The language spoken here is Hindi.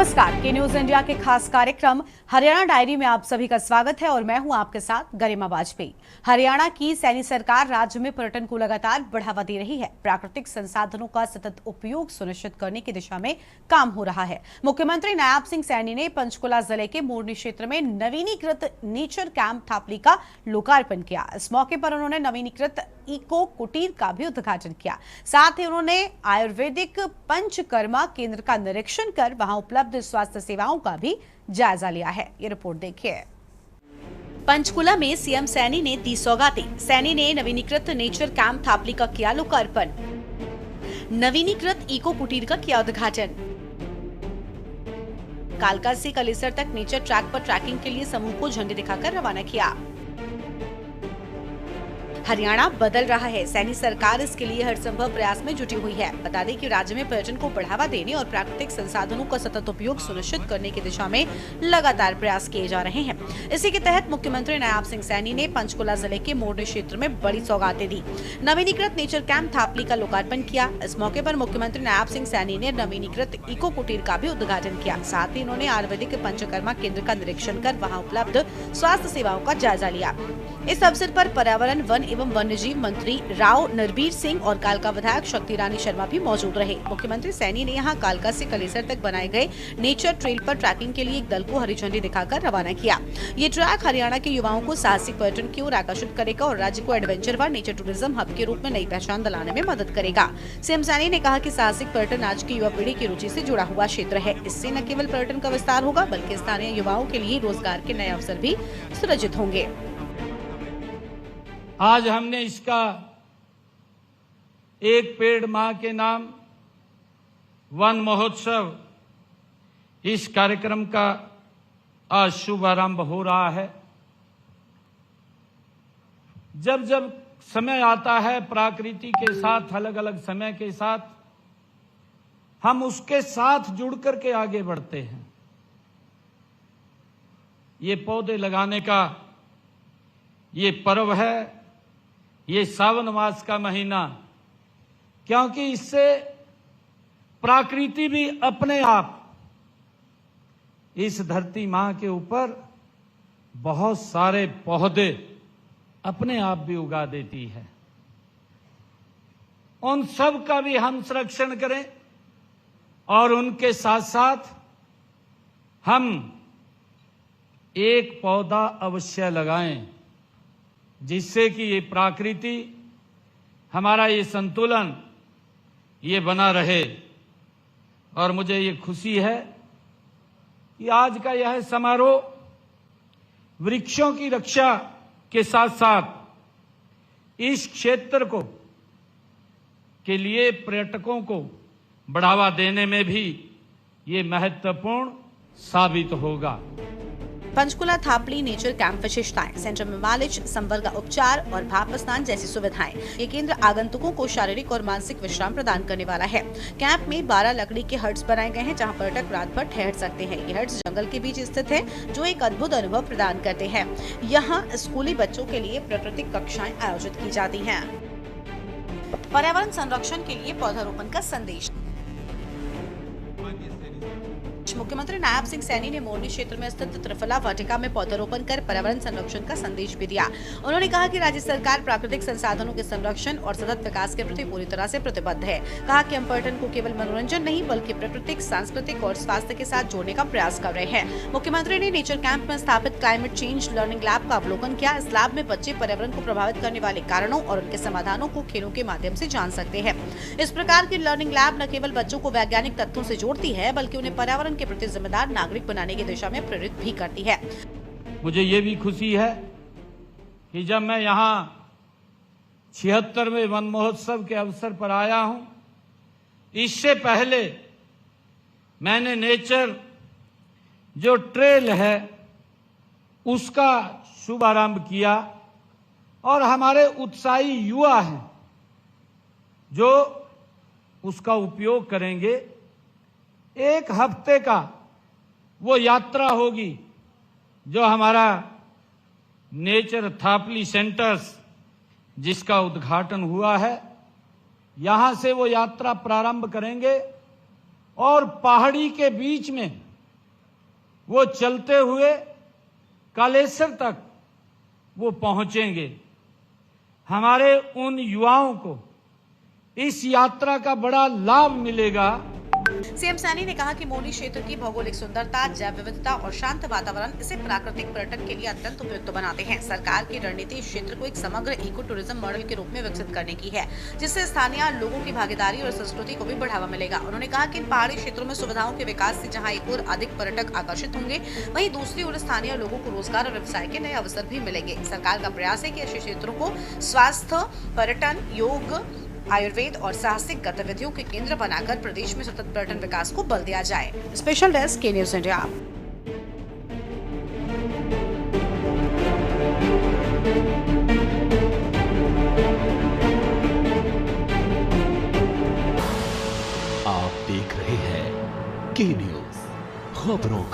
नमस्कार, के न्यूज इंडिया के खास कार्यक्रम हरियाणा डायरी में आप सभी का स्वागत है और मैं हूं आपके साथ गरिमा वाजपेयी। हरियाणा की सैनी सरकार राज्य में पर्यटन को लगातार बढ़ावा दे रही है। प्राकृतिक संसाधनों का सतत उपयोग सुनिश्चित करने की दिशा में काम हो रहा है। मुख्यमंत्री नायब सिंह सैनी ने पंचकुला जिले के मोरनी क्षेत्र में नवीनीकृत नेचर कैंप थापली का लोकार्पण किया। इस मौके पर उन्होंने नवीनीकृत इको कुटीर का भी उद्घाटन किया। साथ ही उन्होंने आयुर्वेदिक पंचकर्मा केंद्र का निरीक्षण कर वहां उपलब्ध स्वास्थ्य सेवाओं का भी जायजा लिया है। ये रिपोर्ट देखिए। पंचकुला में सीएम सैनी ने दी सौगातें। सैनी ने नवीनीकृत नेचर कैंप थापली का किया लोकार्पण। नवीनीकृत इको कुटीर का किया उद्घाटन। कालका से कलेसर तक नेचर ट्रैक पर ट्रैकिंग के लिए समूह को झंडी दिखाकर रवाना किया। हरियाणा बदल रहा है। सैनी सरकार इसके लिए हर संभव प्रयास में जुटी हुई है। बता दें कि राज्य में पर्यटन को बढ़ावा देने और प्राकृतिक संसाधनों का सतत उपयोग सुनिश्चित करने की दिशा में लगातार प्रयास किए जा रहे हैं। इसी के तहत मुख्यमंत्री नायब सिंह सैनी ने पंचकुला जिले के मोरनी क्षेत्र में बड़ी सौगातें दी। नवीनीकृत नेचर कैंप थापली का लोकार्पण किया। इस मौके पर मुख्यमंत्री नायब सिंह सैनी ने नवीनीकृत इको कुटीर का भी उद्घाटन किया। साथ ही उन्होंने आयुर्वेदिक पंचकर्मा केंद्र का निरीक्षण कर वहाँ उपलब्ध स्वास्थ्य सेवाओं का जायजा लिया। इस अवसर पर पर्यावरण, वन एवं वन्यजीव मंत्री राव नरबीर सिंह और कालका विधायक शक्ति रानी शर्मा भी मौजूद रहे। मुख्यमंत्री सैनी ने यहां कालका से कलेसर तक बनाए गए नेचर ट्रेल पर ट्रैकिंग के लिए एक दल को हरी झंडी दिखाकर रवाना किया। ये ट्रैक हरियाणा के युवाओं को साहसिक पर्यटन की ओर आकर्षित करेगा और राज्य को एडवेंचर व नेचर टूरिज्म हब के रूप में नई पहचान दिलाने में मदद करेगा। सीएम सैनी ने कहा कि साहसिक पर्यटन आज की युवा पीढ़ी की रुचि से जुड़ा हुआ क्षेत्र है। इससे न केवल पर्यटन का विस्तार होगा बल्कि स्थानीय युवाओं के लिए रोजगार के नए अवसर भी सृजित होंगे। आज हमने इसका एक पेड़ मां के नाम वन महोत्सव, इस कार्यक्रम का आज शुभारंभ हो रहा है। जब जब समय आता है प्रकृति के साथ, अलग अलग समय के साथ हम उसके साथ जुड़ करके आगे बढ़ते हैं। ये पौधे लगाने का ये पर्व है, ये सावन मास का महीना, क्योंकि इससे प्रकृति भी अपने आप इस धरती मां के ऊपर बहुत सारे पौधे अपने आप भी उगा देती है। उन सब का भी हम संरक्षण करें और उनके साथ साथ हम एक पौधा अवश्य लगाएं, जिससे कि ये प्रकृति, हमारा ये संतुलन ये बना रहे। और मुझे ये खुशी है कि आज का यह समारोह वृक्षों की रक्षा के साथ साथ इस क्षेत्र को के लिए पर्यटकों को बढ़ावा देने में भी ये महत्वपूर्ण साबित होगा। पंचकुला थापली नेचर कैंप विशेषताएं: सेंटर में मालिश, संबल का उपचार और भाप स्नान जैसी सुविधाएं। ये केंद्र आगंतुकों को शारीरिक और मानसिक विश्राम प्रदान करने वाला है। कैंप में 12 लकड़ी के हट्स बनाए गए हैं, जहां पर्यटक रात भर ठहर सकते हैं। ये हट्स जंगल के बीच स्थित है, जो एक अद्भुत अनुभव प्रदान करते हैं। यहाँ स्कूली बच्चों के लिए प्राकृतिक कक्षाएं आयोजित की जाती हैं। पर्यावरण संरक्षण के लिए पौधारोपण का संदेश। मुख्यमंत्री नायब सिंह सैनी ने मोरनी क्षेत्र में स्थित त्रिफला वाटिका में पौधारोपण कर पर्यावरण संरक्षण का संदेश भी दिया। उन्होंने कहा कि राज्य सरकार प्राकृतिक संसाधनों के संरक्षण और सतत विकास के प्रति पूरी तरह से प्रतिबद्ध है। कहा कि हम पर्यटन को केवल मनोरंजन नहीं बल्कि प्राकृतिक, सांस्कृतिक और स्वास्थ्य के साथ जोड़ने का प्रयास कर रहे हैं। मुख्यमंत्री ने नेचर कैंप में स्थापित क्लाइमेट चेंज लर्निंग लैब का अवलोकन किया। इस लैब में बच्चे पर्यावरण को प्रभावित करने वाले कारणों और उनके समाधानों को खेलों के माध्यम से जान सकते हैं। इस प्रकार की लर्निंग लैब न केवल बच्चों को वैज्ञानिक तथ्यों से जोड़ती है बल्कि उन्हें पर्यावरण के प्रति जिम्मेदार नागरिक बनाने की दिशा में प्रेरित भी करती है। मुझे ये भी खुशी है कि जब मैं यहाँ 76वें वन महोत्सव के अवसर पर आया हूं, इससे पहले मैंने नेचर जो ट्रेल है उसका शुभारंभ किया और हमारे उत्साही युवा हैं जो उसका उपयोग करेंगे। एक हफ्ते का वो यात्रा होगी जो हमारा नेचर थापली सेंटर्स जिसका उद्घाटन हुआ है, यहां से वो यात्रा प्रारंभ करेंगे और पहाड़ी के बीच में वो चलते हुए कालेसर तक वो पहुंचेंगे। हमारे उन युवाओं को इस यात्रा का बड़ा लाभ मिलेगा। सीएम सैनी ने कहा कि मोनी क्षेत्र की भौगोलिक सुंदरता, जैव विविधता और शांत वातावरण इसे प्राकृतिक पर्यटन के लिए अत्यंत उपयुक्त बनाते हैं। सरकार की रणनीति इस क्षेत्र को एक समग्र इको टूरिज्म मॉडल के रूप में विकसित करने की है, जिससे स्थानीय लोगों की भागीदारी और संस्कृति को भी बढ़ावा मिलेगा। उन्होंने कहा कि इन पहाड़ी क्षेत्रों में सुविधाओं के विकास से जहाँ एक ओर अधिक पर्यटक आकर्षित होंगे, वहीं दूसरी ओर स्थानीय लोगों को रोजगार और व्यवसाय के नए अवसर भी मिलेंगे। सरकार का प्रयास है कि ऐसे क्षेत्रों को स्वास्थ्य, पर्यटन, योग, आयुर्वेद और साहसिक गतिविधियों के केंद्र बनाकर प्रदेश में सतत पर्यटन विकास को बल दिया जाए। स्पेशल डेस्क के न्यूज़ इंडिया। आप देख रहे हैं के न्यूज़, खबरों का